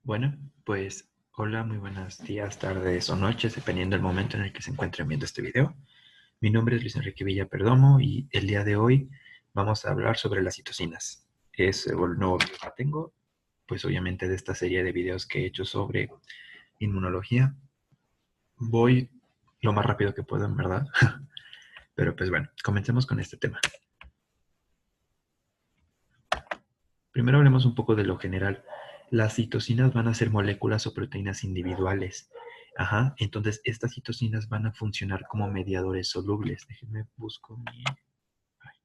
Bueno, pues hola, muy buenos días, tardes o noches, dependiendo del momento en el que se encuentren viendo este video. Mi nombre es Luis Enrique Villa Perdomo y el día de hoy vamos a hablar sobre las citocinas. Es el nuevo video que tengo, pues obviamente de esta serie de videos que he hecho sobre inmunología. Voy lo más rápido que puedo, en verdad. Pero pues bueno, comencemos con este tema. Primero hablemos un poco de lo general. Las citocinas van a ser moléculas o proteínas individuales. Ajá, entonces estas citocinas van a funcionar como mediadores solubles. Déjenme busco mi... ay,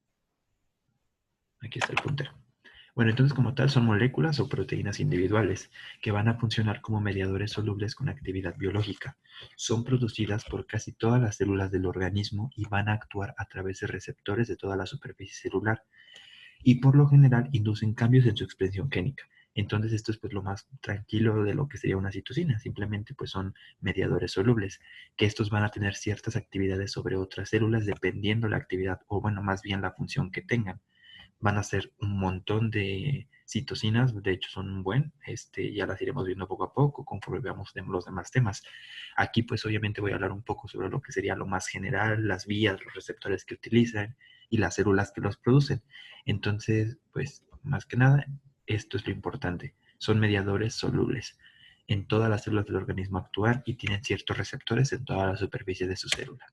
aquí está el puntero. Bueno, entonces como tal son moléculas o proteínas individuales que van a funcionar como mediadores solubles con actividad biológica. Son producidas por casi todas las células del organismo y van a actuar a través de receptores de toda la superficie celular y por lo general inducen cambios en su expresión génica. Entonces esto es pues lo más tranquilo de lo que sería una citocina, simplemente pues son mediadores solubles, que estos van a tener ciertas actividades sobre otras células dependiendo la actividad o bueno, más bien la función que tengan. Van a ser un montón de citocinas, de hecho son un buen, ya las iremos viendo poco a poco conforme veamos los demás temas. Aquí pues obviamente voy a hablar un poco sobre lo que sería lo más general, las vías, los receptores que utilizan y las células que los producen. Entonces, pues más que nada, esto es lo importante. Son mediadores solubles. En todas las células del organismo actúan y tienen ciertos receptores en toda la superficie de su célula.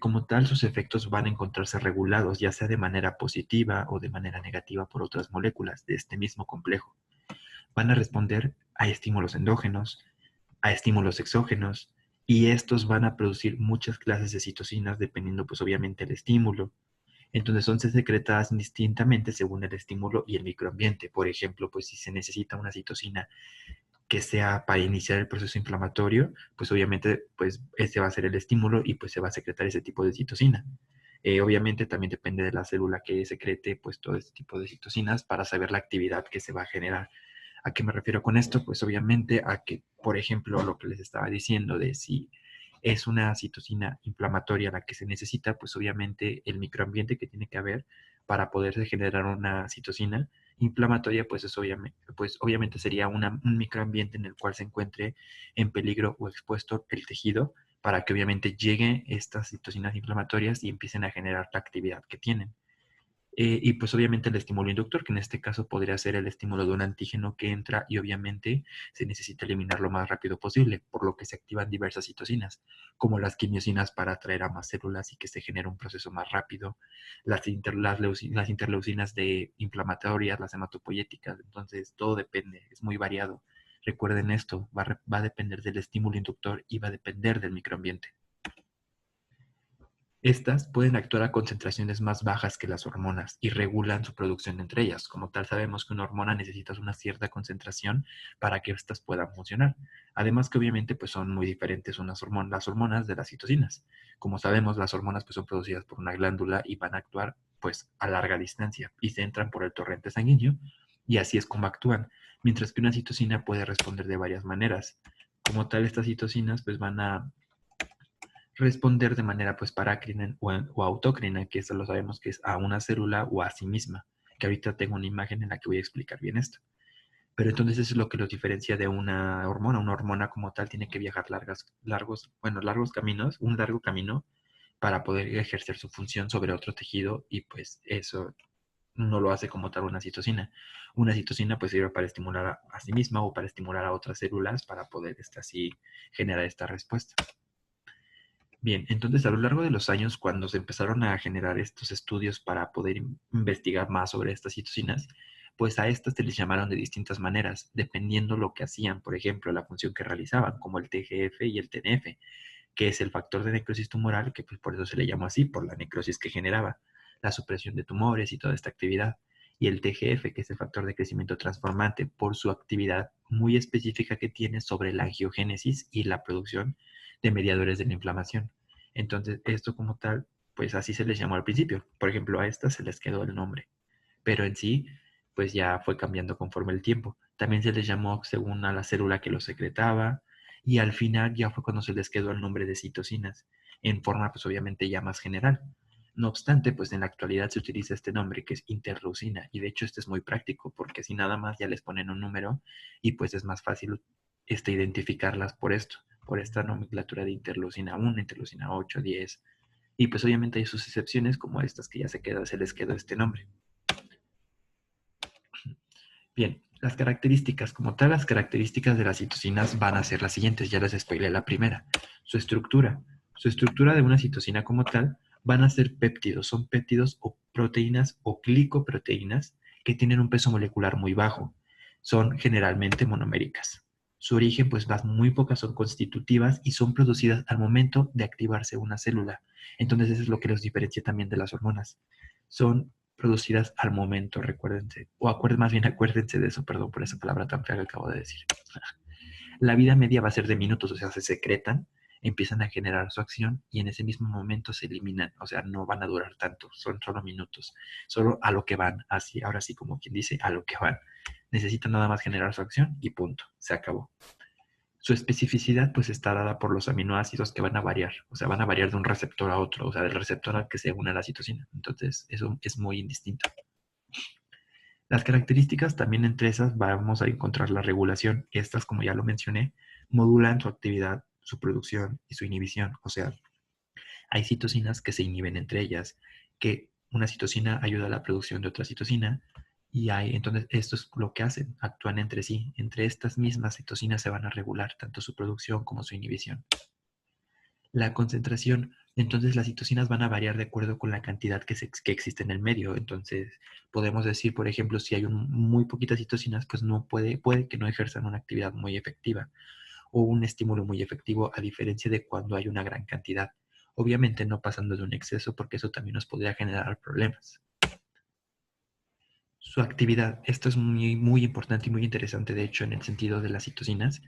Como tal, sus efectos van a encontrarse regulados, ya sea de manera positiva o de manera negativa por otras moléculas de este mismo complejo. Van a responder a estímulos endógenos, a estímulos exógenos, y estos van a producir muchas clases de citocinas dependiendo, pues obviamente, del estímulo. Entonces son secretadas indistintamente según el estímulo y el microambiente. Por ejemplo, pues si se necesita una citocina que sea para iniciar el proceso inflamatorio, pues obviamente pues ese va a ser el estímulo y pues se va a secretar ese tipo de citocina. Obviamente también depende de la célula que secrete pues todo este tipo de citocinas para saber la actividad que se va a generar. ¿A qué me refiero con esto? Pues obviamente a que, por ejemplo, lo que les estaba diciendo de si es una citocina inflamatoria la que se necesita, pues obviamente el microambiente que tiene que haber para poderse generar una citocina inflamatoria, pues obviamente sería un microambiente en el cual se encuentre en peligro o expuesto el tejido para que obviamente lleguen estas citocinas inflamatorias y empiecen a generar la actividad que tienen. Y pues obviamente el estímulo inductor, que en este caso podría ser el estímulo de un antígeno que entra y obviamente se necesita eliminar lo más rápido posible, por lo que se activan diversas citocinas, como las quimiosinas para atraer a más células y que se genere un proceso más rápido, las interleucinas de inflamatorias, las hematopoyéticas, entonces todo depende, es muy variado. Recuerden esto, va a depender del estímulo inductor y va a depender del microambiente. Estas pueden actuar a concentraciones más bajas que las hormonas y regulan su producción entre ellas. Como tal, sabemos que una hormona necesita una cierta concentración para que éstas puedan funcionar. Además que obviamente pues son muy diferentes las hormonas de las citocinas. Como sabemos, las hormonas pues son producidas por una glándula y van a actuar pues a larga distancia y se entran por el torrente sanguíneo y así es como actúan. Mientras que una citocina puede responder de varias maneras. Como tal, estas citocinas pues van a responder de manera pues parácrina o autócrina, que eso lo sabemos que es a una célula o a sí misma, que ahorita tengo una imagen en la que voy a explicar bien esto. Pero entonces eso es lo que los diferencia de una hormona. Una hormona como tal tiene que viajar largos caminos, un largo camino para poder ejercer su función sobre otro tejido y pues eso no lo hace como tal una citocina. Una citocina pues sirve para estimular a sí misma o para estimular a otras células para poder así generar esta respuesta. Bien, entonces a lo largo de los años, cuando se empezaron a generar estos estudios para poder investigar más sobre estas citocinas, pues a estas se les llamaron de distintas maneras, dependiendo lo que hacían, por ejemplo, la función que realizaban, como el TGF y el TNF, que es el factor de necrosis tumoral, que pues por eso se le llamó así, por la necrosis que generaba, la supresión de tumores y toda esta actividad, y el TGF, que es el factor de crecimiento transformante, por su actividad muy específica que tiene sobre la angiogénesis y la producción de mediadores de la inflamación. Entonces, esto como tal, pues así se les llamó al principio. Por ejemplo, a estas se les quedó el nombre, pero en sí, pues ya fue cambiando conforme el tiempo. También se les llamó según a la célula que lo secretaba, y al final ya fue cuando se les quedó el nombre de citocinas, en forma pues obviamente ya más general. No obstante, pues en la actualidad se utiliza este nombre que es interleucina y de hecho este es muy práctico porque si nada más ya les ponen un número y pues es más fácil identificarlas por esto, por esta nomenclatura de interleucina 1, interleucina 8, 10 y pues obviamente hay sus excepciones como estas que ya se les quedó este nombre. Bien, las características, como tal, las características de las citocinas van a ser las siguientes, ya les spoilé la primera. Su estructura. Su estructura de una citocina como tal van a ser péptidos, son péptidos o proteínas o glicoproteínas que tienen un peso molecular muy bajo. Son generalmente monoméricas. Su origen, pues, muy pocas son constitutivas y son producidas al momento de activarse una célula. Entonces, eso es lo que los diferencia también de las hormonas. Son producidas al momento, recuérdense, más bien acuérdense de eso, perdón por esa palabra tan fea que acabo de decir. La vida media va a ser de minutos, o sea, se secretan, empiezan a generar su acción y en ese mismo momento se eliminan, o sea, no van a durar tanto, son solo minutos, solo a lo que van, así, ahora sí como quien dice, a lo que van. Necesitan nada más generar su acción y punto, se acabó. Su especificidad pues está dada por los aminoácidos que van a variar, o sea, van a variar de un receptor a otro, o sea, del receptor al que se une a la citosina. Entonces, eso es muy indistinto. Las características también entre esas vamos a encontrar la regulación. Estas, como ya lo mencioné, modulan su actividad, su producción y su inhibición. O sea, hay citocinas que se inhiben entre ellas, que una citocina ayuda a la producción de otra citocina y entonces esto es lo que hacen, actúan entre sí. Entre estas mismas citocinas se van a regular tanto su producción como su inhibición. La concentración, entonces las citocinas van a variar de acuerdo con la cantidad que existe en el medio. Entonces, podemos decir, por ejemplo, si hay muy poquitas citocinas, pues no puede que no ejerzan una actividad muy efectiva o un estímulo muy efectivo, a diferencia de cuando hay una gran cantidad. Obviamente no pasando de un exceso, porque eso también nos podría generar problemas. Su actividad, esto es muy, muy importante y muy interesante, de hecho, en el sentido de las citocinas.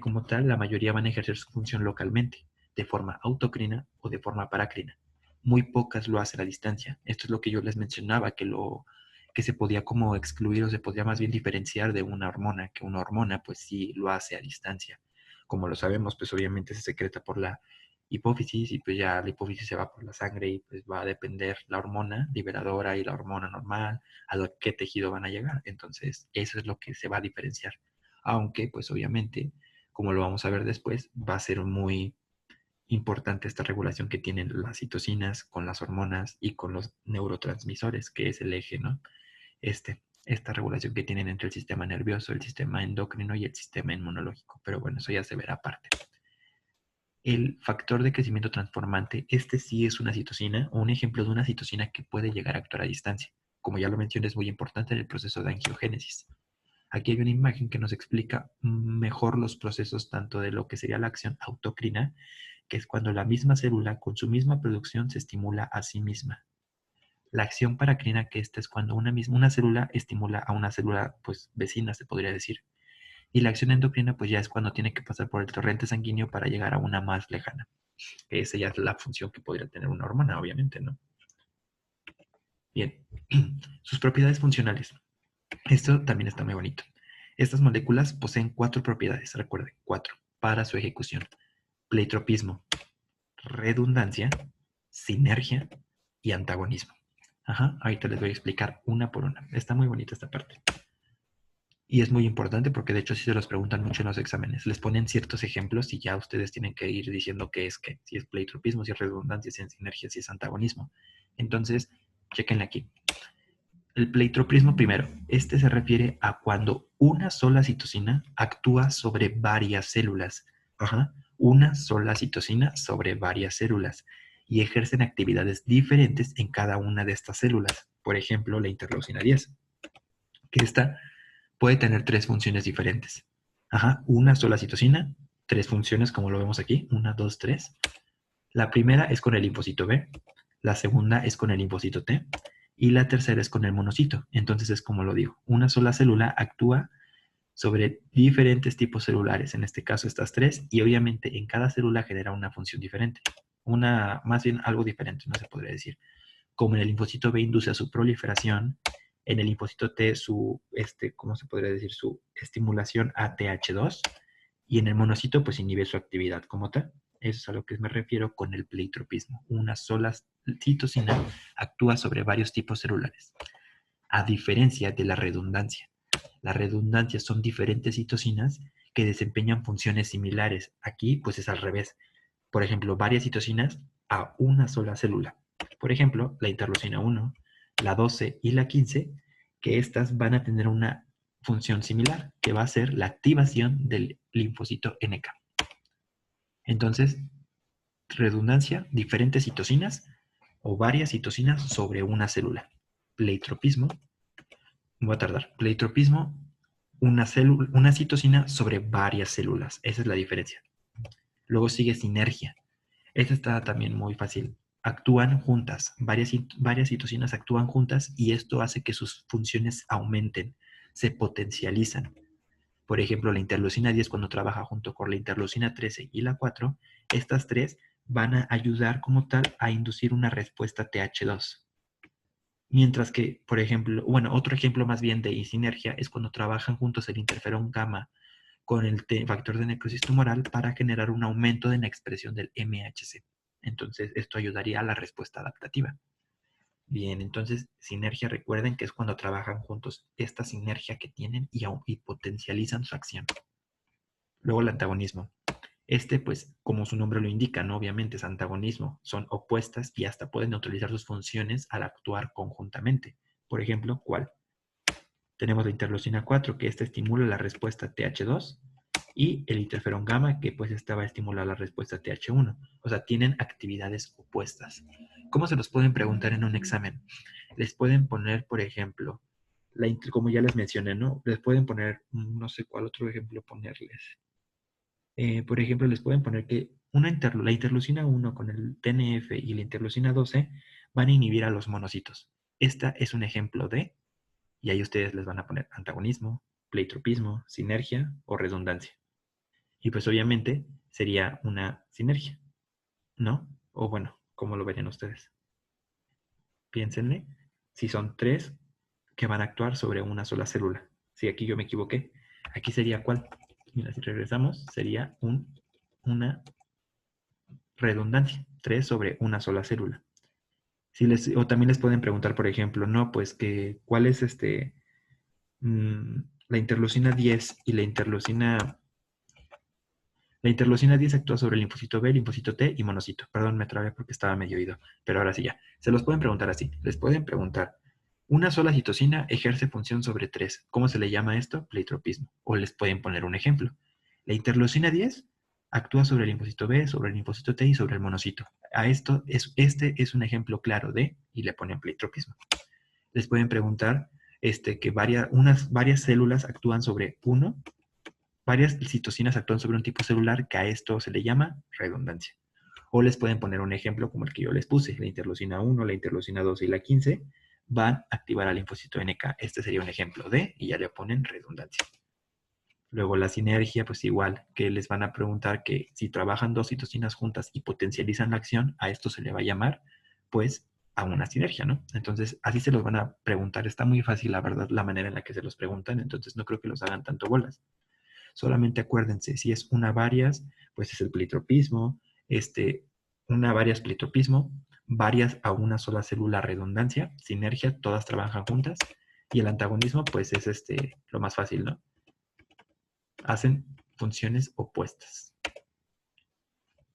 Como tal, la mayoría van a ejercer su función localmente, de forma autocrina o de forma paracrina. Muy pocas lo hacen a distancia. Esto es lo que yo les mencionaba, que se podía como excluir o se podía más bien diferenciar de una hormona, que una hormona pues sí lo hace a distancia. Como lo sabemos, pues obviamente se secreta por la hipófisis y pues ya la hipófisis se va por la sangre y pues va a depender la hormona liberadora y la hormona normal a qué tejido van a llegar. Entonces, eso es lo que se va a diferenciar. Aunque, pues obviamente, como lo vamos a ver después, va a ser muy importante esta regulación que tienen las citocinas con las hormonas y con los neurotransmisores, que es el eje, ¿no? Esta regulación que tienen entre el sistema nervioso, el sistema endocrino y el sistema inmunológico. Pero bueno, eso ya se verá aparte. El factor de crecimiento transformante, este sí es una citocina o un ejemplo de una citocina que puede llegar a actuar a distancia. Como ya lo mencioné, es muy importante en el proceso de angiogénesis. Aquí hay una imagen que nos explica mejor los procesos tanto de lo que sería la acción autocrina, que es cuando la misma célula con su misma producción se estimula a sí misma. La acción paracrina, que esta es cuando una célula estimula a una célula pues vecina, se podría decir. Y la acción endocrina pues ya es cuando tiene que pasar por el torrente sanguíneo para llegar a una más lejana. Que esa ya es la función que podría tener una hormona, obviamente, ¿no? Bien, sus propiedades funcionales. Esto también está muy bonito. Estas moléculas poseen 4 propiedades, recuerden, 4, para su ejecución. Pleitropismo, redundancia, sinergia y antagonismo. Ajá, ahorita les voy a explicar una por una. Está muy bonita esta parte. Y es muy importante porque de hecho sí se los preguntan mucho en los exámenes. Les ponen ciertos ejemplos y ya ustedes tienen que ir diciendo qué es qué. Si es pleitropismo, si es redundancia, si es sinergia, si es antagonismo. Entonces, chequenle aquí. El pleitropismo primero. Este se refiere a cuando una sola citocina actúa sobre varias células. Ajá. Una sola citocina sobre varias células y ejercen actividades diferentes en cada una de estas células. Por ejemplo, la interleucina 10, que esta puede tener 3 funciones diferentes. Ajá, una sola citocina, 3 funciones como lo vemos aquí, 1, 2, 3. La primera es con el linfocito B, la segunda es con el linfocito T y la tercera es con el monocito. Entonces es como lo digo, una sola célula actúa sobre diferentes tipos celulares, en este caso estas 3, y obviamente en cada célula genera una función diferente. Más bien algo diferente, no se podría decir. Como en el linfocito B induce a su proliferación, en el linfocito T ¿cómo se podría decir? Su estimulación a TH2 y en el monocito pues inhibe su actividad como tal. Eso es a lo que me refiero con el pleitropismo. Una sola citosina actúa sobre varios tipos celulares, a diferencia de la redundancia. La redundancia son diferentes citocinas que desempeñan funciones similares. Aquí, pues es al revés. Por ejemplo, varias citocinas a una sola célula. Por ejemplo, la interleucina 1, la 12 y la 15, que estas van a tener una función similar, que va a ser la activación del linfocito NK. Entonces, redundancia, diferentes citocinas o varias citocinas sobre una célula. Pleitropismo, voy a tardar. Pleitropismo, una citocina sobre varias células. Esa es la diferencia. Luego sigue sinergia. Esta está también muy fácil. Actúan juntas, varias citocinas actúan juntas y esto hace que sus funciones aumenten, se potencializan. Por ejemplo, la interleucina 10 cuando trabaja junto con la interleucina 13 y la 4, estas tres van a ayudar como tal a inducir una respuesta TH2. Mientras que, por ejemplo, bueno, otro ejemplo más bien de sinergia es cuando trabajan juntos el interferón gamma con el factor de necrosis tumoral para generar un aumento en la expresión del MHC. Entonces, esto ayudaría a la respuesta adaptativa. Bien, entonces, sinergia, recuerden que es cuando trabajan juntos esta sinergia que tienen y potencializan su acción. Luego el antagonismo. Este, pues, como su nombre lo indica, ¿no? Obviamente es antagonismo. Son opuestas y hasta pueden neutralizar sus funciones al actuar conjuntamente. Por ejemplo, ¿cuál? Tenemos la interleucina 4, que esta estimula la respuesta TH2, y el interferón gamma, que pues esta va a estimular la respuesta TH1. O sea, tienen actividades opuestas. ¿Cómo se los pueden preguntar en un examen? Les pueden poner, por ejemplo, como ya les mencioné, ¿no? Les pueden poner, no sé cuál otro ejemplo ponerles. Por ejemplo, les pueden poner que la interleucina 1 con el TNF y la interleucina 12 van a inhibir a los monocitos. Esta es un ejemplo de, y ahí ustedes les van a poner antagonismo, pleitropismo, sinergia o redundancia. Y pues obviamente sería una sinergia, ¿no? O bueno, ¿cómo lo verían ustedes? Piénsenle, si son tres que van a actuar sobre una sola célula. Si aquí yo me equivoqué, aquí sería ¿cuál? Mira, si regresamos, sería una redundancia, 3 sobre una sola célula. O también les pueden preguntar, por ejemplo, no, pues que cuál es la interleucina 10 y la interleucina 10 actúa sobre el linfocito B, linfocito T y monocito. Perdón, me trabé porque estaba medio oído, pero ahora sí ya. Se los pueden preguntar así. Les pueden preguntar, una sola citosina ejerce función sobre 3. ¿Cómo se le llama esto? Pleitropismo. O les pueden poner un ejemplo. La interleucina 10 actúa sobre el linfocito B, sobre el linfocito T y sobre el monocito. Este es un ejemplo claro de, y le ponen pleitropismo. Les pueden preguntar que varias células actúan sobre varias citocinas actúan sobre un tipo celular, que a esto se le llama redundancia. O les pueden poner un ejemplo como el que yo les puse, la interleucina 1, la interleucina 12 y la 15 van a activar al linfocito NK. Este sería un ejemplo de, y ya le ponen redundancia. Luego la sinergia, pues igual, que les van a preguntar que si trabajan dos citocinas juntas y potencializan la acción, a esto se le va a llamar, pues, a una sinergia, ¿no? Entonces, así se los van a preguntar. Está muy fácil, la verdad, la manera en la que se los preguntan, entonces no creo que los hagan tanto bolas. Solamente acuérdense, si es una varias, pues es el pleitropismo, una varias pleitropismo, varias a una sola célula redundancia, sinergia, todas trabajan juntas, y el antagonismo, pues es lo más fácil, ¿no? Hacen funciones opuestas.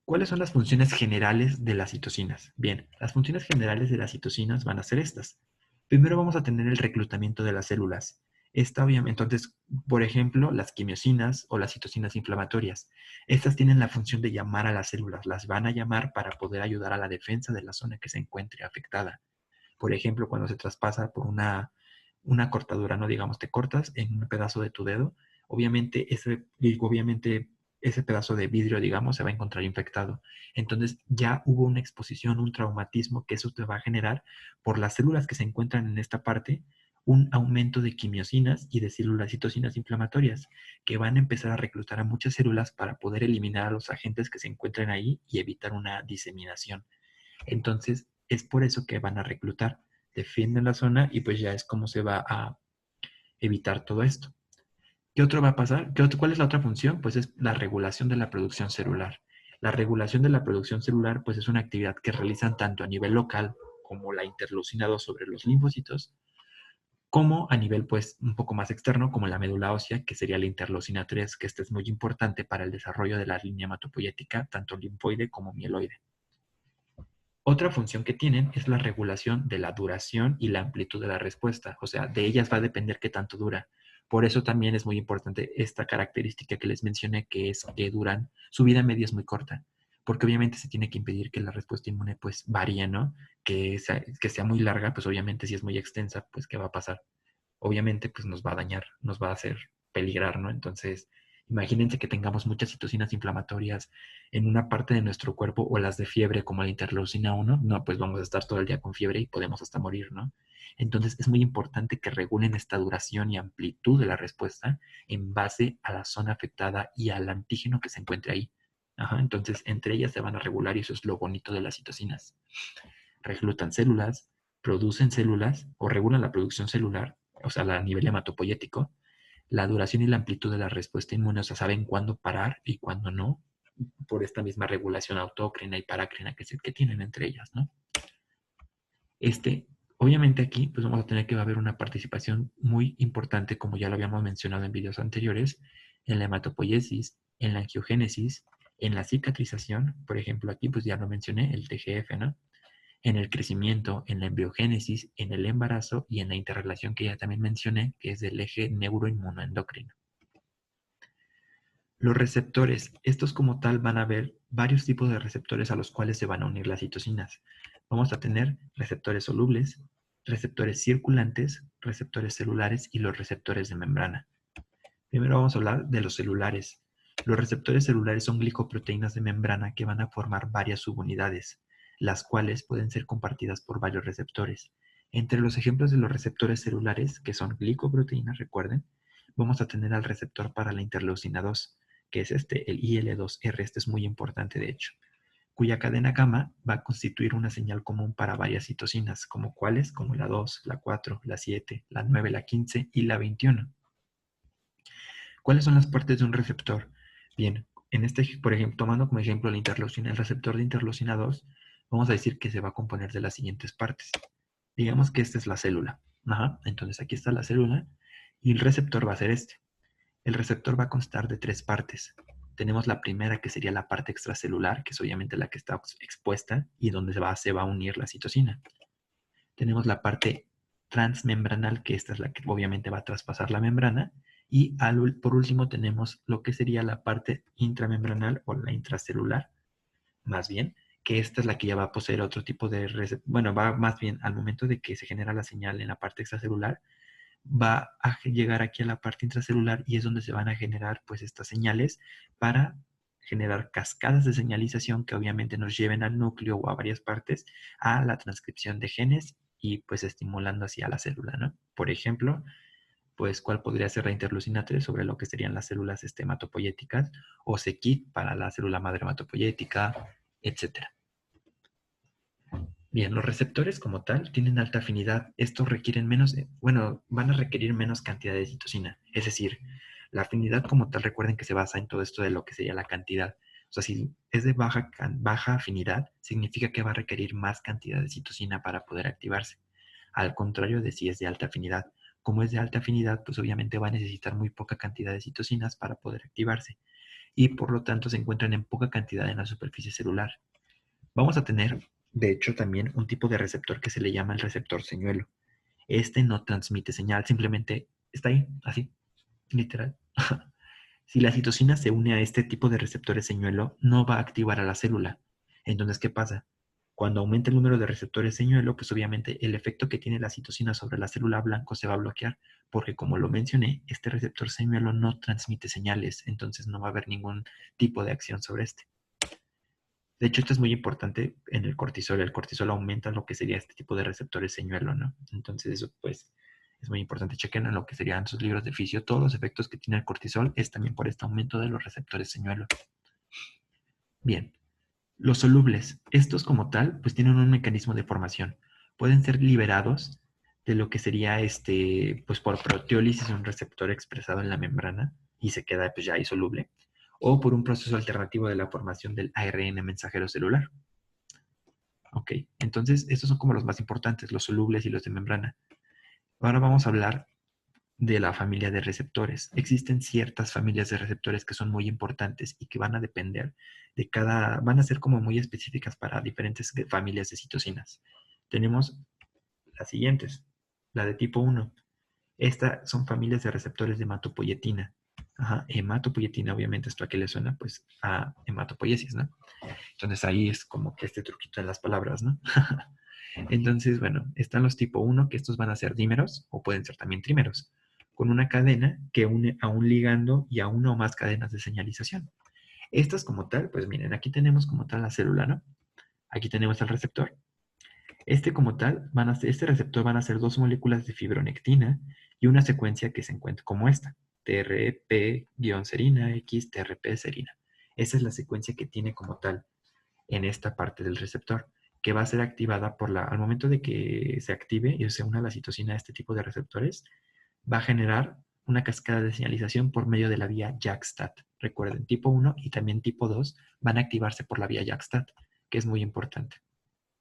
¿Cuáles son las funciones generales de las citocinas? Bien, las funciones generales de las citocinas van a ser estas. Primero vamos a tener el reclutamiento de las células. Esta obviamente, entonces, por ejemplo, las quimiosinas o las citocinas inflamatorias. Estas tienen la función de llamar a las células. Las van a llamar para poder ayudar a la defensa de la zona que se encuentre afectada. Por ejemplo, cuando se traspasa por una cortadura, no digamos, te cortas en un pedazo de tu dedo, obviamente ese pedazo de vidrio, digamos, se va a encontrar infectado. Entonces ya hubo una exposición, un traumatismo que eso te va a generar por las células que se encuentran en esta parte, un aumento de quimiosinas y de células citocinas inflamatorias que van a empezar a reclutar a muchas células para poder eliminar a los agentes que se encuentran ahí y evitar una diseminación. Entonces, es por eso que van a reclutar, defienden la zona y pues ya es como se va a evitar todo esto. ¿Qué otro va a pasar? ¿Cuál es la otra función? Pues es la regulación de la producción celular. La regulación de la producción celular pues es una actividad que realizan tanto a nivel local como la interleucina 2 sobre los linfocitos, como a nivel pues un poco más externo como la médula ósea, que sería la interleucina 3, que esta es muy importante para el desarrollo de la línea hematopoyética, tanto linfoide como mieloide. Otra función que tienen es la regulación de la duración y la amplitud de la respuesta, o sea, de ellas va a depender qué tanto dura. Por eso también es muy importante esta característica que les mencioné, que es que duran, su vida media es muy corta, porque obviamente se tiene que impedir que la respuesta inmune pues varíe, ¿no? Que sea muy larga, pues obviamente si es muy extensa, pues ¿qué va a pasar? Obviamente pues nos va a dañar, nos va a hacer peligrar, ¿no? Entonces, imagínense que tengamos muchas citocinas inflamatorias en una parte de nuestro cuerpo o las de fiebre como la interleucina 1, no, pues vamos a estar todo el día con fiebre y podemos hasta morir, ¿no? Entonces es muy importante que regulen esta duración y amplitud de la respuesta en base a la zona afectada y al antígeno que se encuentre ahí. Ajá, entonces entre ellas se van a regular y eso es lo bonito de las citocinas. Reclutan células, producen células o regulan la producción celular, o sea, a nivel hematopoyético, la duración y la amplitud de la respuesta inmune, o sea, saben cuándo parar y cuándo no, por esta misma regulación autócrina y parácrina que tienen entre ellas, ¿no? Obviamente aquí pues vamos a tener que haber una participación muy importante, como ya lo habíamos mencionado en videos anteriores, en la hematopoiesis, en la angiogénesis, en la cicatrización, por ejemplo aquí pues ya lo mencioné, el TGF, ¿no? En el crecimiento, en la embriogénesis, en el embarazo y en la interrelación que ya también mencioné, que es del eje neuroinmunoendocrino. Los receptores, estos como tal van a haber varios tipos de receptores a los cuales se van a unir las citocinas. Vamos a tener receptores solubles, receptores circulantes, receptores celulares y los receptores de membrana. Primero vamos a hablar de los celulares. Los receptores celulares son glicoproteínas de membrana que van a formar varias subunidades, las cuales pueden ser compartidas por varios receptores. Entre los ejemplos de los receptores celulares, que son glicoproteínas, recuerden, vamos a tener al receptor para la interleucina 2, que es el IL2R, este es muy importante de hecho, cuya cadena gamma va a constituir una señal común para varias citocinas, como cuáles, como la 2, la 4, la 7, la 9, la 15 y la 21. ¿Cuáles son las partes de un receptor? Bien, por ejemplo, tomando como ejemplo la interleucina, el receptor de interleucina 2, vamos a decir que se va a componer de las siguientes partes. Digamos que esta es la célula. Ajá, entonces aquí está la célula y el receptor va a ser este. El receptor va a constar de tres partes. Tenemos la primera, que sería la parte extracelular, que es obviamente la que está expuesta y donde se va a unir la citocina. Tenemos la parte transmembranal, que esta es la que obviamente va a traspasar la membrana. Y por último tenemos lo que sería la parte intramembranal o la intracelular, más bien, que esta es la que ya va a poseer otro tipo de bueno, va más bien al momento de que se genera la señal en la parte extracelular, va a llegar aquí a la parte intracelular y es donde se van a generar pues estas señales para generar cascadas de señalización que obviamente nos lleven al núcleo o a varias partes a la transcripción de genes y pues estimulando hacia la célula, ¿no? Por ejemplo, pues cuál podría ser la interleucina 3 sobre lo que serían las células hematopoyéticas o c-KIT para la célula madre hematopoyética, etcétera. Bien, los receptores como tal tienen alta afinidad. Estos requieren menos, bueno, van a requerir menos cantidad de citocina. Es decir, la afinidad como tal, recuerden que se basa en todo esto de lo que sería la cantidad. O sea, si es de baja afinidad, significa que va a requerir más cantidad de citocina para poder activarse. Al contrario de si es de alta afinidad. Como es de alta afinidad, pues obviamente va a necesitar muy poca cantidad de citocinas para poder activarse. Y por lo tanto se encuentran en poca cantidad en la superficie celular. Vamos a tener, de hecho, también un tipo de receptor que se le llama el receptor señuelo. Este no transmite señal, simplemente está ahí, así, literal. Si la citocina se une a este tipo de receptores señuelo, no va a activar a la célula. Entonces, ¿qué pasa? Cuando aumenta el número de receptores señuelo, pues obviamente el efecto que tiene la citocina sobre la célula blanco se va a bloquear, porque como lo mencioné, este receptor señuelo no transmite señales, entonces no va a haber ningún tipo de acción sobre este. De hecho, esto es muy importante en el cortisol. El cortisol aumenta lo que sería este tipo de receptores señuelo, ¿no? Entonces, eso pues es muy importante. Chequen en lo que serían sus libros de fisio. Todos los efectos que tiene el cortisol es también por este aumento de los receptores señuelo. Bien, los solubles. Estos como tal, pues tienen un mecanismo de formación. Pueden ser liberados de lo que sería pues por proteólisis, un receptor expresado en la membrana y se queda pues ya ahí soluble. o por un proceso alternativo de la formación del ARN mensajero celular. Ok, entonces estos son como los más importantes, los solubles y los de membrana. Ahora vamos a hablar de la familia de receptores. Existen ciertas familias de receptores que son muy importantes y que van a depender de van a ser como muy específicas para diferentes familias de citocinas. Tenemos las siguientes, la de tipo 1. Estas son familias de receptores de hematopoietina. Ajá, hematopoietina, obviamente, esto a qué le suena, pues a hematopoiesis, ¿no? Entonces ahí es como que este truquito en las palabras, ¿no? Entonces, bueno, están los tipo 1, que estos van a ser dímeros o pueden ser también trímeros, con una cadena que une a un ligando y a una o más cadenas de señalización. Estas como tal, pues miren, aquí tenemos como tal la célula, ¿no? Aquí tenemos el receptor. Este como tal, este receptor van a ser dos moléculas de fibronectina y una secuencia que se encuentra como esta, TRP-serina X TRP serina. Esa es la secuencia que tiene como tal en esta parte del receptor, que va a ser activada al momento de que se active y se una la citosina a este tipo de receptores, va a generar una cascada de señalización por medio de la vía JAK-STAT. Recuerden, tipo 1 y también tipo 2 van a activarse por la vía JAK-STAT, que es muy importante.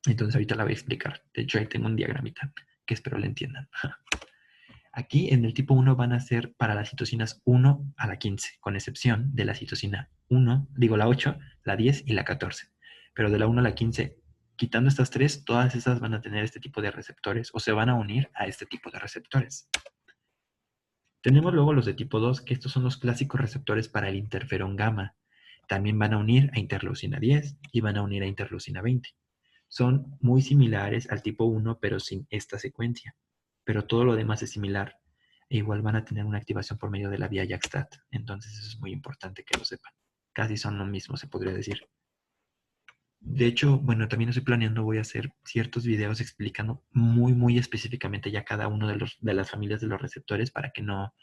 Entonces ahorita la voy a explicar. De hecho, ahí tengo un diagramita que espero le entiendan. Aquí en el tipo 1 van a ser para las citocinas 1 a la 15, con excepción de la citosina 1, digo la 8, la 10 y la 14. Pero de la 1 a la 15, quitando estas tres, todas esas van a tener este tipo de receptores o se van a unir a este tipo de receptores. Tenemos luego los de tipo 2, que estos son los clásicos receptores para el interferón gamma. También van a unir a interleucina 10 y van a unir a interleucina 20. Son muy similares al tipo 1, pero sin esta secuencia. Pero todo lo demás es similar. E igual van a tener una activación por medio de la vía JAK-STAT. Entonces eso es muy importante que lo sepan. Casi son lo mismo, se podría decir. De hecho, bueno, también estoy planeando, voy a hacer ciertos videos explicando muy específicamente ya cada uno de las familias de los receptores para que no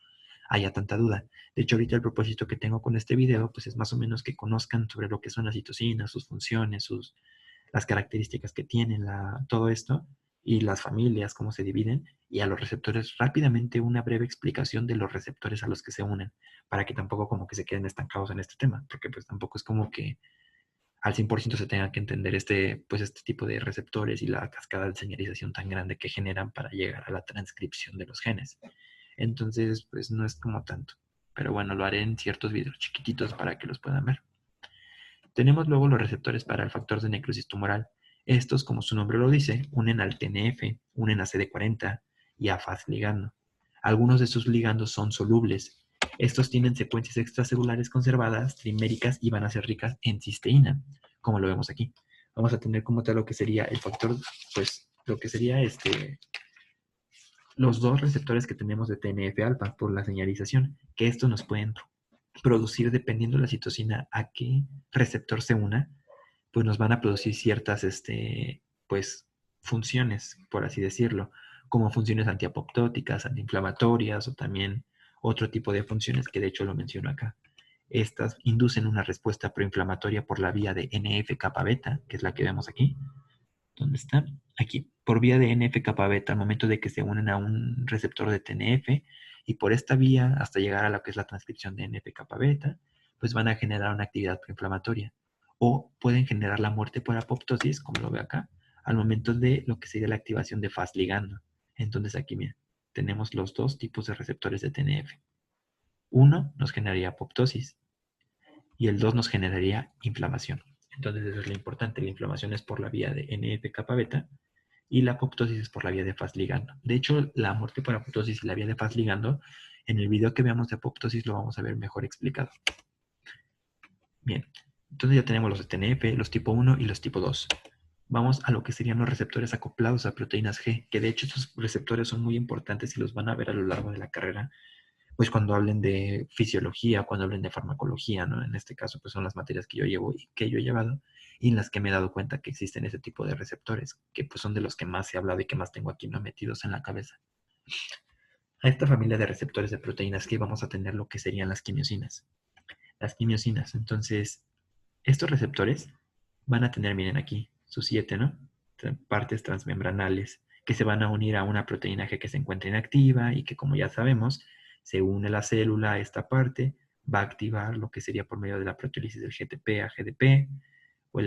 haya tanta duda. De hecho, ahorita el propósito que tengo con este video, pues es más o menos que conozcan sobre lo que son las citocinas, sus funciones, las características que tienen, todo esto, y las familias, cómo se dividen, y a los receptores rápidamente una breve explicación de los receptores a los que se unen, para que tampoco como que se queden estancados en este tema, porque pues tampoco es como que al 100% se tenga que entender pues este tipo de receptores y la cascada de señalización tan grande que generan para llegar a la transcripción de los genes. Entonces, pues no es como tanto. Pero bueno, lo haré en ciertos videos chiquititos para que los puedan ver. Tenemos luego los receptores para el factor de necrosis tumoral. Estos, como su nombre lo dice, unen al TNF, unen a CD40 y a Fas ligando. Algunos de sus ligandos son solubles. Estos tienen secuencias extracelulares conservadas, triméricas y van a ser ricas en cisteína, como lo vemos aquí. Vamos a tener como tal lo que sería el factor, pues lo que sería los dos receptores que tenemos de TNF-alfa por la señalización, que estos nos pueden producir, dependiendo de la citosina a qué receptor se una, pues nos van a producir ciertas, pues, funciones, por así decirlo, como funciones antiapoptóticas, antiinflamatorias o también otro tipo de funciones que de hecho lo menciono acá. Estas inducen una respuesta proinflamatoria por la vía de NF-kappa beta, que es la que vemos aquí. ¿Dónde está? Aquí, por vía de NF-kappa beta, al momento de que se unen a un receptor de TNF, y por esta vía, hasta llegar a lo que es la transcripción de NF-kappa beta, pues van a generar una actividad proinflamatoria. O pueden generar la muerte por apoptosis, como lo ve acá, al momento de lo que sería la activación de Fas ligando. Entonces aquí, miren, tenemos los dos tipos de receptores de TNF. Uno nos generaría apoptosis y el 2 nos generaría inflamación. Entonces eso es lo importante, la inflamación es por la vía de NF-kappa beta y la apoptosis es por la vía de Fas ligando. De hecho, la muerte por apoptosis y la vía de Fas ligando, en el video que veamos de apoptosis lo vamos a ver mejor explicado. Bien, entonces ya tenemos los TNF, los tipo 1 y los tipo 2. Vamos a lo que serían los receptores acoplados a proteínas G, que de hecho estos receptores son muy importantes y los van a ver a lo largo de la carrera, pues cuando hablen de fisiología, cuando hablen de farmacología, ¿no? En este caso, pues son las materias que yo llevo y que yo he llevado y en las que me he dado cuenta que existen ese tipo de receptores, que pues son de los que más he hablado y que más tengo aquí, ¿no? Metidos en la cabeza. A esta familia de receptores de proteínas que vamos a tener lo que serían las quimiosinas. Las quimiosinas, entonces, estos receptores van a tener, miren aquí, sus 7, ¿no? Partes transmembranales que se van a unir a una proteína G que se encuentra inactiva y que, como ya sabemos, se une la célula a esta parte, va a activar lo que sería por medio de la proteólisis del GTP a GDP, o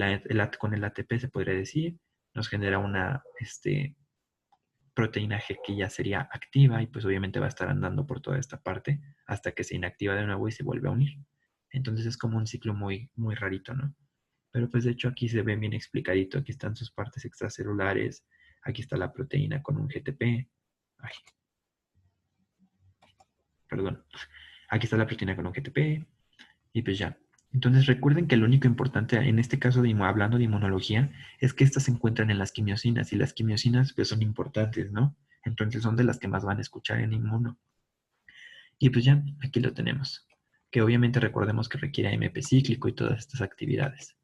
con el ATP se podría decir, nos genera una proteína G que ya sería activa y pues obviamente va a estar andando por toda esta parte hasta que se inactiva de nuevo y se vuelve a unir. Entonces es como un ciclo muy, muy rarito, ¿no? Pero pues de hecho aquí se ve bien explicadito, aquí están sus partes extracelulares, aquí está la proteína con un GTP, ay, perdón, aquí está la proteína con un GTP y pues ya. Entonces recuerden que lo único importante en este caso, hablando de inmunología, es que estas se encuentran en las quimiosinas y las quimiosinas pues son importantes, ¿no? Entonces son de las que más van a escuchar en inmuno. Y pues ya, aquí lo tenemos. Que obviamente recordemos que requiere AMP cíclico y todas estas actividades.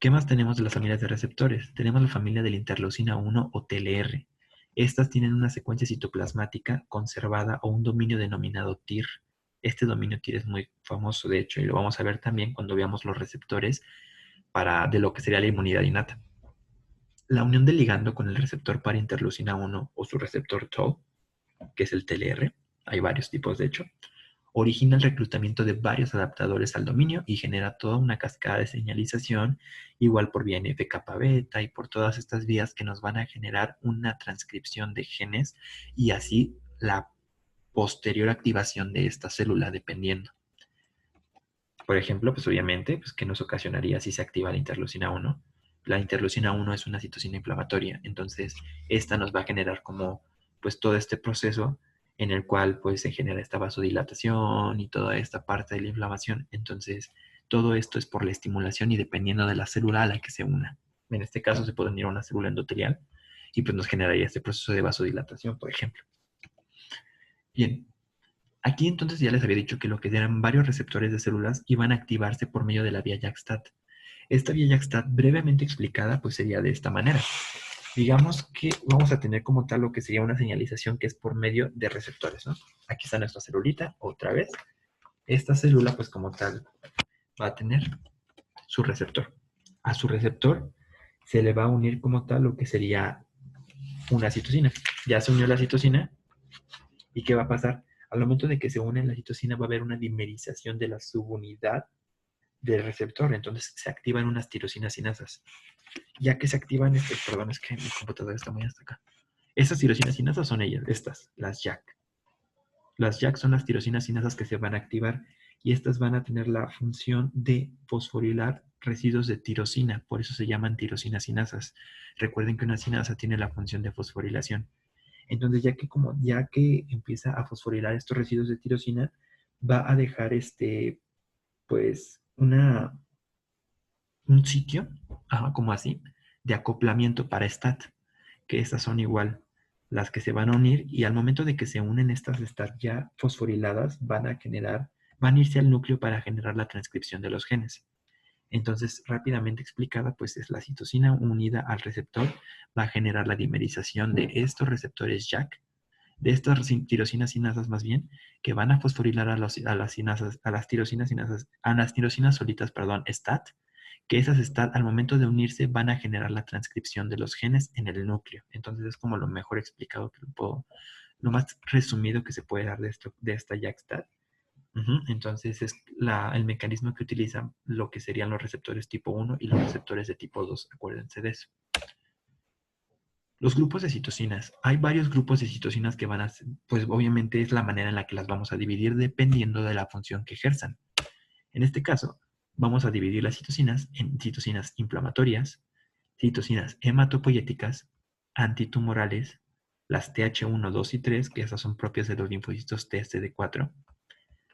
¿Qué más tenemos de las familias de receptores? Tenemos la familia de la interleucina 1 o TLR. Estas tienen una secuencia citoplasmática conservada o un dominio denominado TIR. Este dominio TIR es muy famoso, de hecho, y lo vamos a ver también cuando veamos los receptores de lo que sería la inmunidad innata. La unión del ligando con el receptor para interleucina 1 o su receptor TAU, que es el TLR, hay varios tipos de hecho, origina el reclutamiento de varios adaptadores al dominio y genera toda una cascada de señalización, igual por vía NF-kappa beta y por todas estas vías que nos van a generar una transcripción de genes y así la posterior activación de esta célula dependiendo. Por ejemplo, pues obviamente, pues, ¿qué nos ocasionaría si se activa la interleucina 1? La interleucina 1 es una citocina inflamatoria, entonces esta nos va a generar como pues todo este proceso en el cual pues se genera esta vasodilatación y toda esta parte de la inflamación. Entonces, todo esto es por la estimulación y dependiendo de la célula a la que se una. En este caso se puede unir a una célula endotelial y pues nos generaría este proceso de vasodilatación, por ejemplo. Bien, aquí entonces ya les había dicho que lo que eran varios receptores de células iban a activarse por medio de la vía JAK-STAT. Esta vía JAK-STAT, brevemente explicada, pues sería de esta manera. Digamos que vamos a tener como tal lo que sería una señalización que es por medio de receptores, ¿no? Aquí está nuestra celulita, otra vez. Esta célula, pues como tal, va a tener su receptor. A su receptor se le va a unir como tal lo que sería una citosina. Ya se unió la citosina, ¿y qué va a pasar? Al momento de que se une la citosina va a haber una dimerización de la subunidad del receptor, entonces se activan unas tirosinas sinasas. Ya que se activan, perdón, es que mi computadora está muy hasta acá. Estas tirosinas sinasas son ellas, estas, las JAK. Las JAK son las tirosinas sinasas que se van a activar y estas van a tener la función de fosforilar residuos de tirosina, por eso se llaman tirosinas sinasas. Recuerden que una sinasa tiene la función de fosforilación. Entonces, ya que empieza a fosforilar estos residuos de tirosina, va a dejar pues, un sitio, como así, de acoplamiento para STAT, que estas son igual las que se van a unir y al momento de que se unen estas STAT ya fosforiladas van a irse al núcleo para generar la transcripción de los genes. Entonces, rápidamente explicada, pues es la citosina unida al receptor va a generar la dimerización de estos receptores JAK, de estas tirosinas sinasas más bien, que van a fosforilar a las tirosinas solitas, perdón, STAT, que esas STAT al momento de unirse van a generar la transcripción de los genes en el núcleo. Entonces es como lo mejor explicado lo más resumido que se puede dar de esta JAK-STAT. Entonces es el mecanismo que utiliza lo que serían los receptores tipo 1 y los receptores de tipo 2. Acuérdense de eso. Los grupos de citocinas. Hay varios grupos de citocinas que van a ser, pues obviamente es la manera en la que las vamos a dividir dependiendo de la función que ejerzan. En este caso, vamos a dividir las citocinas en citocinas inflamatorias, citocinas hematopoyéticas, antitumorales, las TH1, 2 y 3, que esas son propias de los linfocitos TSD4,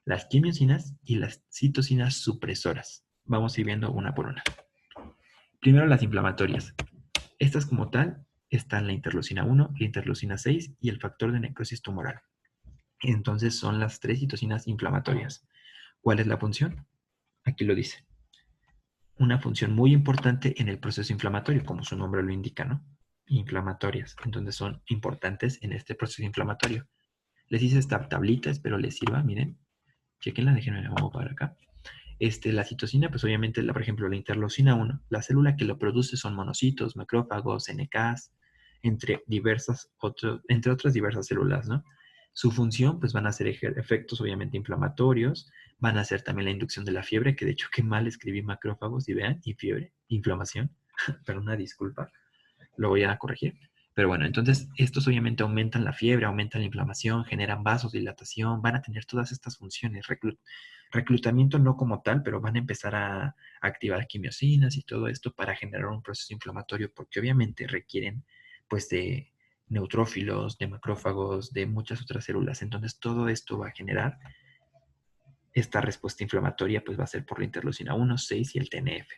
las quimiosinas y las citocinas supresoras. Vamos a ir viendo una por una. Primero las inflamatorias. Estas como tal están la interleucina 1, la interleucina 6 y el factor de necrosis tumoral. Entonces son las tres citocinas inflamatorias. ¿Cuál es la función? Aquí lo dice. Una función muy importante en el proceso inflamatorio, como su nombre lo indica, ¿no? Inflamatorias. Entonces son importantes en este proceso inflamatorio. Les hice esta tablita, espero les sirva, miren. Chequenla, déjenme la pongo para acá. La citosina, pues obviamente, por ejemplo, la interleucina 1, la célula que lo produce son monocitos, macrófagos, NKs, entre otras diversas células, ¿no? Su función, pues van a ser efectos obviamente inflamatorios, van a hacer también la inducción de la fiebre, que de hecho qué mal escribí macrófagos y vean, y fiebre, inflamación, pero una disculpa, lo voy a corregir. Pero bueno, entonces estos obviamente aumentan la fiebre, aumentan la inflamación, generan vasodilatación, van a tener todas estas funciones. Reclutamiento no como tal, pero van a empezar a activar quimiosinas y todo esto para generar un proceso inflamatorio, porque obviamente requieren pues de neutrófilos, de macrófagos, de muchas otras células. Entonces todo esto va a generar esta respuesta inflamatoria, pues va a ser por la interleucina 1, 6 y el TNF.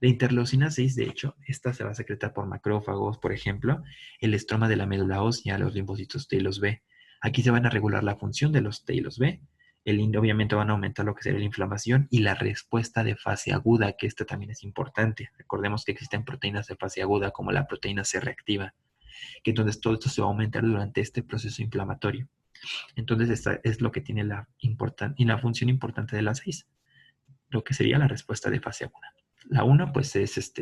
La interleucina 6, de hecho, esta se va a secretar por macrófagos, por ejemplo, el estroma de la médula ósea, los linfocitos T y los B. Aquí se van a regular la función de los T y los B. Obviamente van a aumentar lo que sería la inflamación y la respuesta de fase aguda, que esta también es importante. Recordemos que existen proteínas de fase aguda como la proteína C reactiva, que entonces todo esto se va a aumentar durante este proceso inflamatorio. Entonces esta es lo que tiene y la función importante de la 6, lo que sería la respuesta de fase aguda. La 1 pues es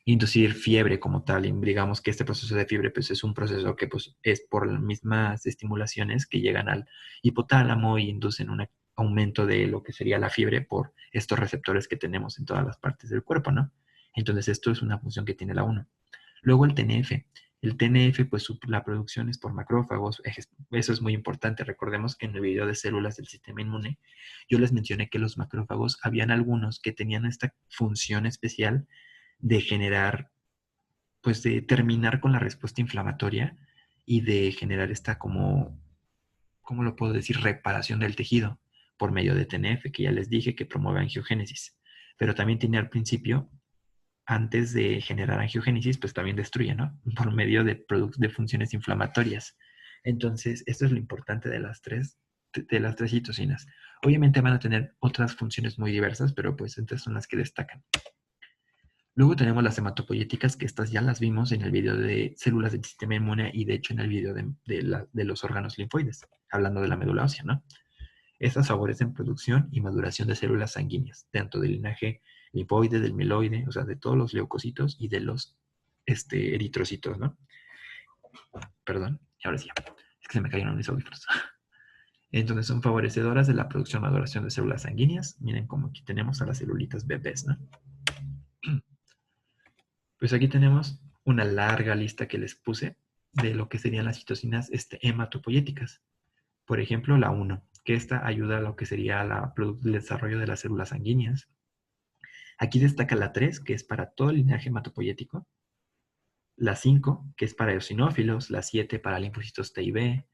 inducir fiebre como tal. Y digamos que este proceso de fiebre pues es un proceso que pues es por las mismas estimulaciones que llegan al hipotálamo y inducen un aumento de lo que sería la fiebre por estos receptores que tenemos en todas las partes del cuerpo, ¿no? Entonces esto es una función que tiene la 1. Luego el TNF. El TNF, pues la producción es por macrófagos. Eso es muy importante. Recordemos que en el video de células del sistema inmune, yo les mencioné que los macrófagos, habían algunos que tenían esta función especial de generar, pues de terminar con la respuesta inflamatoria y de generar esta como, ¿cómo lo puedo decir? Reparación del tejido por medio de TNF, que ya les dije que promueve angiogénesis. Pero también tiene al principio, antes de generar angiogénesis, pues también destruye, ¿no? Por medio de funciones inflamatorias. Entonces, esto es lo importante de las tres citocinas. Obviamente van a tener otras funciones muy diversas, pero pues estas son las que destacan. Luego tenemos las hematopoyéticas, que estas ya las vimos en el video de células del sistema inmune y de hecho en el video de los órganos linfoides, hablando de la médula ósea, ¿no? Estas favorecen producción y maduración de células sanguíneas, tanto del linaje linfoide, del mieloide, o sea, de todos los leucocitos y de los eritrocitos, ¿no? Perdón, y ahora sí, es que se me cayeron mis audífonos. Entonces son favorecedoras de la producción y maduración de células sanguíneas. Miren como aquí tenemos a las celulitas bebés, ¿no? Pues aquí tenemos una larga lista que les puse de lo que serían las citocinas hematopoyéticas. Por ejemplo, la 1, que esta ayuda a lo que sería el desarrollo de las células sanguíneas. Aquí destaca la 3, que es para todo el linaje hematopoyético. La 5, que es para eosinófilos. La 7 para linfocitos T y B.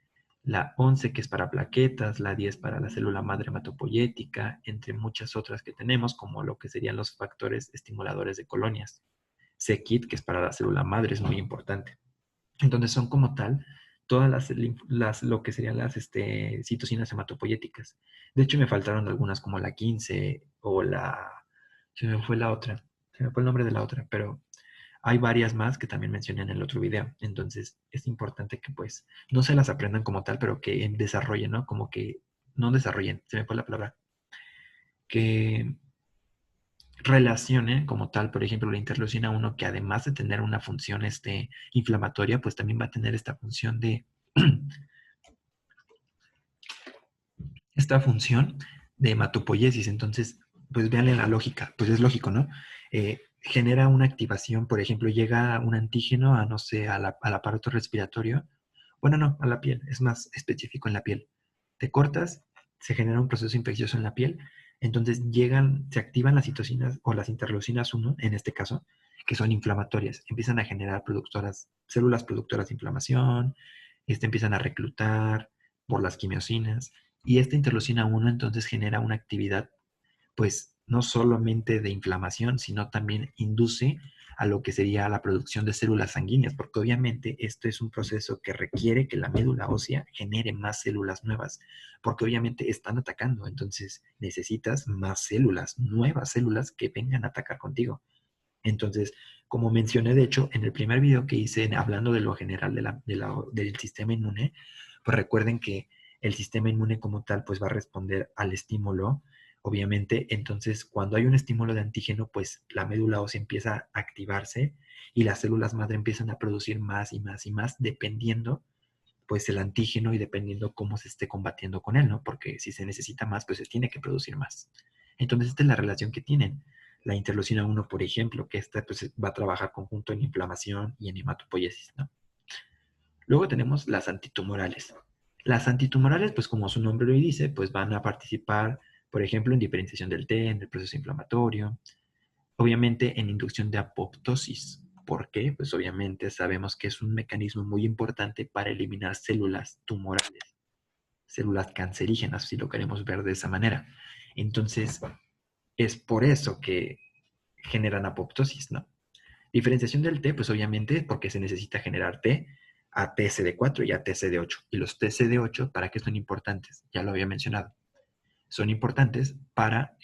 La 11, que es para plaquetas. La 10 para la célula madre hematopoyética, entre muchas otras que tenemos, como lo que serían los factores estimuladores de colonias. c-KIT, que es para la célula madre, es muy importante. Entonces son como tal todas lo que serían las citocinas hematopoyéticas. De hecho, me faltaron algunas como la 15 o se me fue la otra, se me fue el nombre de la otra, pero hay varias más que también mencioné en el otro video. Entonces es importante que pues no se las aprendan como tal, pero que desarrollen, ¿no? Como que no desarrollen, se me fue la palabra, que relacione como tal, por ejemplo, la interleucina 1, que además de tener una función inflamatoria, pues también va a tener esta función esta función de hematopoiesis. Entonces, pues véanle la lógica, pues es lógico, ¿no? Genera una activación, por ejemplo, llega un antígeno a, no sé, al aparato respiratorio. Bueno, no, a la piel, es más específico en la piel. Te cortas, se genera un proceso infeccioso en la piel, entonces se activan las citocinas o las interleucinas 1, en este caso, que son inflamatorias. Empiezan a generar células productoras de inflamación, empiezan a reclutar por las quimiosinas, y esta interleucina 1 entonces genera una actividad, pues no solamente de inflamación, sino también induce a lo que sería la producción de células sanguíneas, porque obviamente esto es un proceso que requiere que la médula ósea genere más células nuevas, porque obviamente están atacando, entonces necesitas más células, nuevas células que vengan a atacar contigo. Entonces, como mencioné, de hecho, en el primer video que hice hablando de lo general del sistema inmune, pues recuerden que el sistema inmune como tal, pues va a responder al estímulo, obviamente. Entonces, cuando hay un estímulo de antígeno, pues la médula ósea empieza a activarse y las células madre empiezan a producir más y más y más, dependiendo pues el antígeno y dependiendo cómo se esté combatiendo con él, ¿no? Porque si se necesita más, pues se tiene que producir más. Entonces, esta es la relación que tienen. La interleucina 1, por ejemplo, que esta pues, va a trabajar conjunto en inflamación y en hematopoiesis, ¿no? Luego tenemos las antitumorales. Las antitumorales, pues como su nombre lo dice, pues van a participar, por ejemplo, en diferenciación del T, en el proceso inflamatorio, obviamente en inducción de apoptosis. ¿Por qué? Pues obviamente sabemos que es un mecanismo muy importante para eliminar células tumorales, células cancerígenas, si lo queremos ver de esa manera. Entonces, es por eso que generan apoptosis, ¿no? Diferenciación del T, pues obviamente porque se necesita generar T a TCD4 y a TCD8. Y los TCD8, ¿para qué son importantes? Ya lo había mencionado. Son importantes para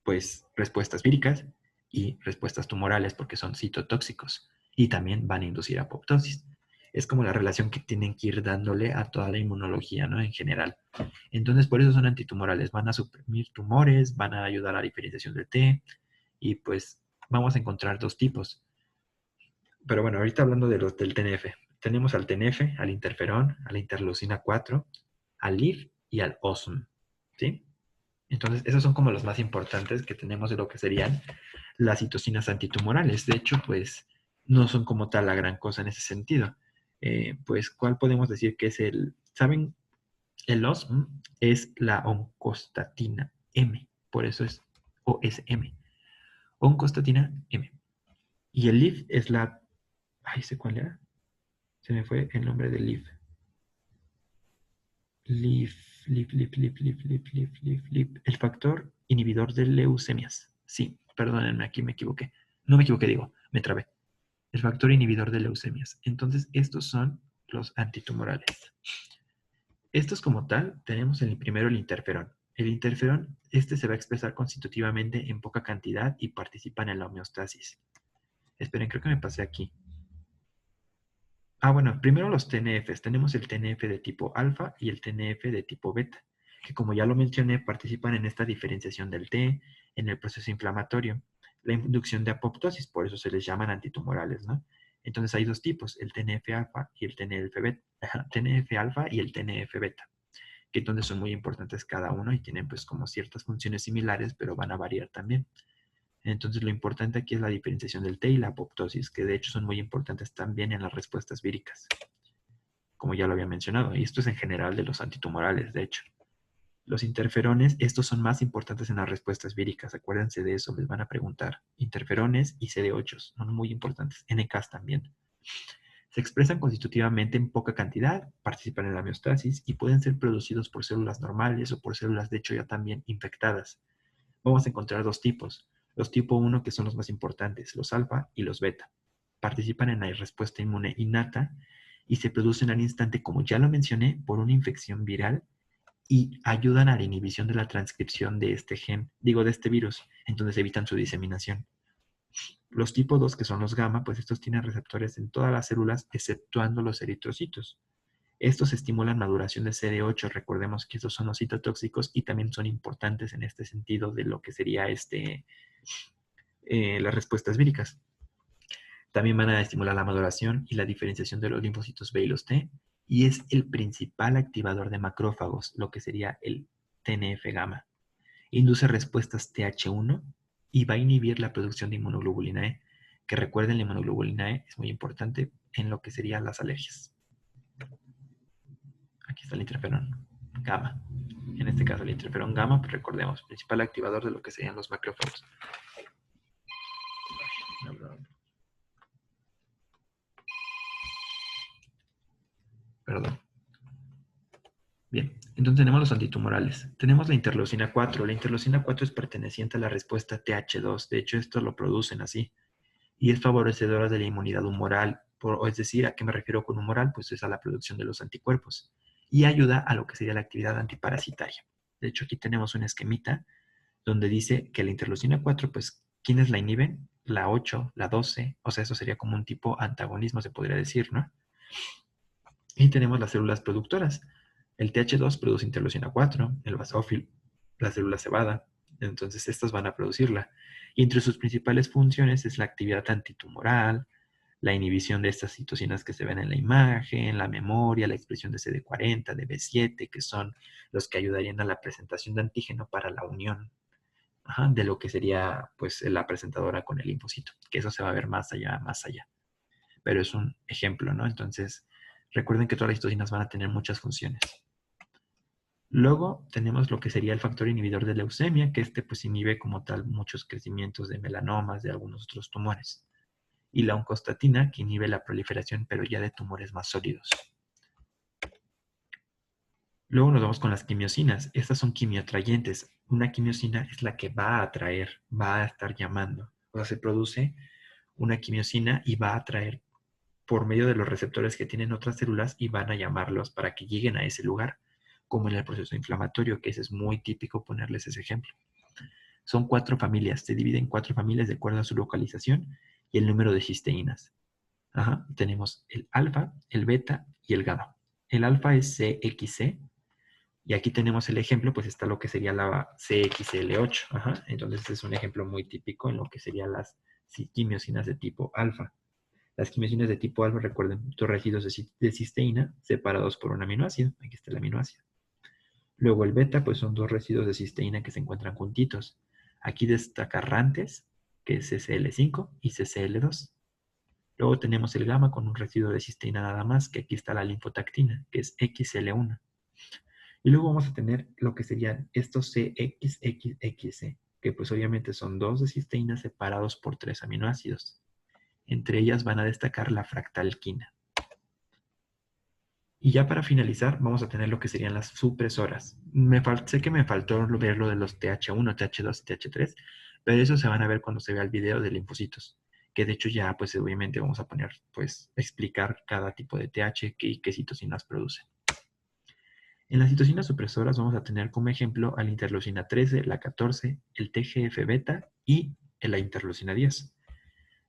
pues, respuestas víricas y respuestas tumorales porque son citotóxicos y también van a inducir apoptosis. Es como la relación que tienen que ir dándole a toda la inmunología, ¿no? En general. Entonces, por eso son antitumorales. Van a suprimir tumores, van a ayudar a la diferenciación de T y pues vamos a encontrar dos tipos. Pero bueno, ahorita hablando de del TNF. Tenemos al TNF, al interferón, a la interleucina 4, al LIF y al OSM. ¿Sí? Entonces, esos son como los más importantes que tenemos de lo que serían las citocinas antitumorales. De hecho, pues no son como tal la gran cosa en ese sentido. Pues, ¿cuál podemos decir que es el... ¿Saben? El OSM es la oncostatina M, por eso es OSM. Oncostatina M. Y el LIF es la... Ay, ¿sé cuál era? Se me fue el nombre del LIF. LIF. El factor inhibidor de leucemias. Sí, perdónenme, aquí me equivoqué. No me equivoqué, digo, me trabé. El factor inhibidor de leucemias. Entonces, estos son los antitumorales. Estos como tal, tenemos primero el interferón. El interferón, se va a expresar constitutivamente en poca cantidad y participan en la homeostasis. Esperen, creo que me pasé aquí. Ah, bueno, primero los TNFs. Tenemos el TNF de tipo alfa y el TNF de tipo beta, que como ya lo mencioné, participan en esta diferenciación del T, en el proceso inflamatorio, la inducción de apoptosis, por eso se les llaman antitumorales, ¿no? Entonces hay dos tipos, el TNF alfa y el TNF beta, TNF alfa y el TNF beta, que entonces son muy importantes cada uno y tienen pues como ciertas funciones similares, pero van a variar también. Entonces, lo importante aquí es la diferenciación del T y la apoptosis, que de hecho son muy importantes también en las respuestas víricas, como ya lo había mencionado. Y esto es en general de los antitumorales, de hecho. Los interferones, estos son más importantes en las respuestas víricas. Acuérdense de eso, les van a preguntar. Interferones y CD8 son muy importantes. NKs también. Se expresan constitutivamente en poca cantidad, participan en la homeostasis y pueden ser producidos por células normales o por células, de hecho, ya también infectadas. Vamos a encontrar dos tipos. Los tipo 1, que son los más importantes, los alfa y los beta. Participan en la respuesta inmune innata y se producen al instante, como ya lo mencioné, por una infección viral y ayudan a la inhibición de la transcripción de este gen, digo, de este virus, entonces evitan su diseminación. Los tipo 2, que son los gamma, pues estos tienen receptores en todas las células, exceptuando los eritrocitos. Estos estimulan maduración de CD8. Recordemos que estos son los citotóxicos y también son importantes en este sentido de lo que sería las respuestas víricas. También van a estimular la maduración y la diferenciación de los linfocitos B y los T, y es el principal activador de macrófagos, lo que sería el TNF-gamma. Induce respuestas TH1 y va a inhibir la producción de inmunoglobulina E, que recuerden, la inmunoglobulina E es muy importante en lo que serían las alergias. Aquí está el interferón gamma. En este caso, el interferón gamma, pues recordemos, principal activador de lo que serían los macrófagos. Perdón. Bien, entonces tenemos los antitumorales. Tenemos la interleucina 4. La interleucina 4 es perteneciente a la respuesta TH2. De hecho, esto lo producen así. Y es favorecedora de la inmunidad humoral. Es decir, ¿a qué me refiero con humoral? Pues es a la producción de los anticuerpos. Y ayuda a lo que sería la actividad antiparasitaria. De hecho, aquí tenemos un esquemita donde dice que la interleucina 4, pues, ¿quiénes la inhiben? La 8, la 12. O sea, eso sería como un tipo antagonismo, se podría decir, ¿no? Y tenemos las células productoras. El TH2 produce interleucina 4, el basófil, la célula cebada. Entonces, estas van a producirla. Y entre sus principales funciones es la actividad antitumoral, la inhibición de estas citocinas que se ven en la imagen, la memoria, la expresión de CD40, de B7, que son los que ayudarían a la presentación de antígeno para la unión, ajá, de lo que sería pues la presentadora con el linfocito, que eso se va a ver más allá, más allá. Pero es un ejemplo, ¿no? Entonces, recuerden que todas las citocinas van a tener muchas funciones. Luego tenemos lo que sería el factor inhibidor de leucemia, que pues inhibe como tal muchos crecimientos de melanomas, de algunos otros tumores. Y la oncostatina, que inhibe la proliferación, pero ya de tumores más sólidos. Luego nos vamos con las quimiosinas. Estas son quimioatrayentes. Una quimiosina es la que va a atraer, va a estar llamando. O sea, se produce una quimiosina y va a atraer por medio de los receptores que tienen otras células y van a llamarlos para que lleguen a ese lugar, como en el proceso inflamatorio, que ese es muy típico ponerles ese ejemplo. Son 4 familias, se dividen en 4 familias de acuerdo a su localización y el número de cisteínas. Ajá, tenemos el alfa, el beta y el gamma. El alfa es CXC y aquí tenemos el ejemplo, pues está lo que sería la CXL8. Ajá, entonces es un ejemplo muy típico en lo que serían las quimiosinas de tipo alfa. Las quimiosinas de tipo alfa, recuerden, dos residuos de cisteína separados por un aminoácido. Aquí está el aminoácido. Luego el beta, pues son 2 residuos de cisteína que se encuentran juntitos. Aquí destaca rantes, que es CCl5 y CCl2. Luego tenemos el gamma con un residuo de cisteína nada más, que aquí está la linfotactina, que es XL1. Y luego vamos a tener lo que serían estos CXXXC, que pues obviamente son 2 de cisteína separados por 3 aminoácidos. Entre ellas van a destacar la fractalquina. Y ya para finalizar, vamos a tener lo que serían las supresoras. Sé que me faltó ver lo de los TH1, TH2 y TH3, pero eso se van a ver cuando se vea el video de linfocitos. Que de hecho ya, pues obviamente vamos a poner, pues, explicar cada tipo de TH y qué citocinas producen. En las citocinas supresoras vamos a tener como ejemplo a la interleucina 13, la 14, el TGF-beta y la interleucina 10.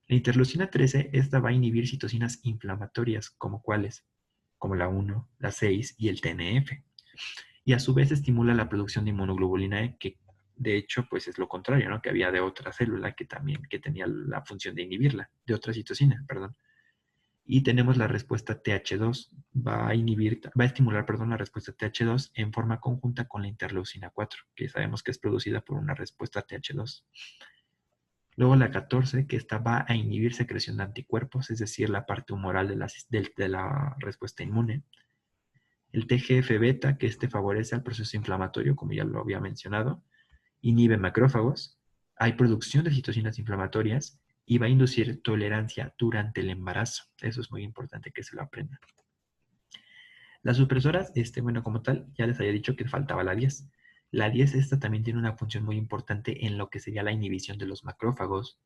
La interleucina 13, esta va a inhibir citocinas inflamatorias, como cuáles, como la 1, la 6 y el TNF. Y a su vez estimula la producción de inmunoglobulina E, que de hecho pues es lo contrario, ¿no? Que había de otra célula que también que tenía la función de inhibirla, de otra citocina, perdón. Y tenemos la respuesta TH2, va a estimular, perdón, la respuesta TH2 en forma conjunta con la interleucina 4, que sabemos que es producida por una respuesta TH2. Luego la 14, que esta va a inhibir secreción de anticuerpos, es decir, la parte humoral de la respuesta inmune. El TGF-beta, que este favorece al proceso inflamatorio, como ya lo había mencionado, inhibe macrófagos, hay producción de citocinas inflamatorias y va a inducir tolerancia durante el embarazo. Eso es muy importante que se lo aprendan. Las supresoras, bueno, como tal, ya les había dicho que faltaba la 10. La 10, esta también tiene una función muy importante en lo que sería la inhibición de los macrófagos.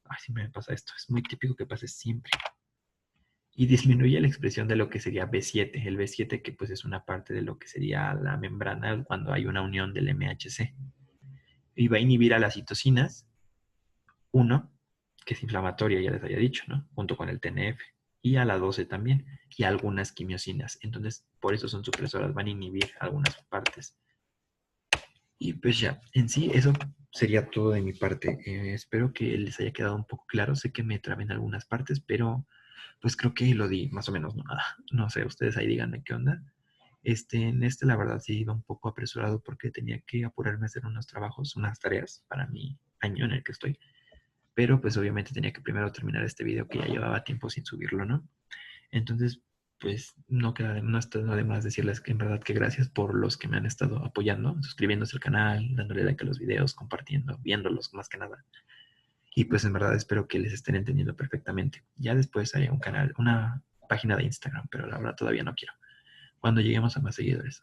Ay, siempre me pasa esto, es muy típico que pase siempre. Y disminuye la expresión de lo que sería B7. El B7 que pues es una parte de lo que sería la membrana cuando hay una unión del MHC. Y va a inhibir a las citocinas 1, que es inflamatoria, ya les había dicho, ¿no? Junto con el TNF. Y a la 12 también. Y algunas quimiosinas. Entonces, por eso son supresoras, van a inhibir algunas partes. Y pues ya, en sí, eso sería todo de mi parte. Espero que les haya quedado un poco claro. Sé que me trabé en algunas partes, pero pues creo que lo di más o menos. No, no sé, ustedes ahí díganme qué onda. La verdad sí iba un poco apresurado porque tenía que apurarme a hacer unos trabajos, unas tareas para mi año en el que estoy. Pero pues obviamente tenía que primero terminar este video que ya llevaba tiempo sin subirlo, ¿no? Entonces, pues no está de más decirles que en verdad que gracias por los que me han estado apoyando, suscribiéndose al canal, dándole like a los videos, compartiendo, viéndolos más que nada. Y pues en verdad espero que les estén entendiendo perfectamente. Ya después hay un canal, una página de Instagram, pero la verdad todavía no quiero. Cuando lleguemos a más seguidores.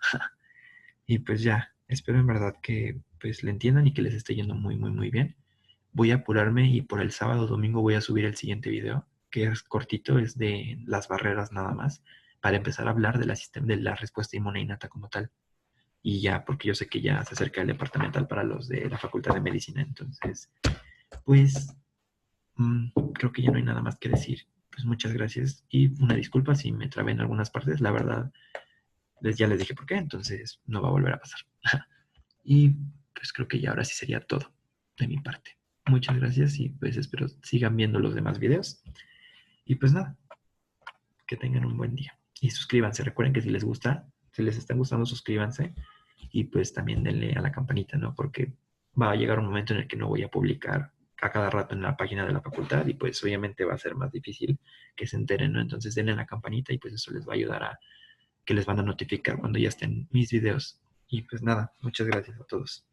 Y pues ya, espero en verdad que pues le entiendan y que les esté yendo muy, muy, muy bien. Voy a apurarme y por el sábado o domingo voy a subir el siguiente video, que es cortito, es de las barreras nada más, para empezar a hablar de la respuesta inmune innata como tal. Y ya, porque yo sé que ya se acerca el departamental para los de la Facultad de Medicina, entonces, pues creo que ya no hay nada más que decir. Pues muchas gracias y una disculpa si me trabé en algunas partes, la verdad, ya les dije por qué, entonces no va a volver a pasar. Y pues creo que ya ahora sí sería todo de mi parte. Muchas gracias y pues espero sigan viendo los demás videos. Y pues nada, que tengan un buen día. Y suscríbanse. Recuerden que si les gusta, si les está gustando, suscríbanse. Y pues también denle a la campanita, ¿no? Porque va a llegar un momento en el que no voy a publicar a cada rato en la página de la facultad y pues obviamente va a ser más difícil que se enteren, ¿no? Entonces denle a la campanita y pues eso les va a ayudar a que les van a notificar cuando ya estén mis videos. Y pues nada, muchas gracias a todos.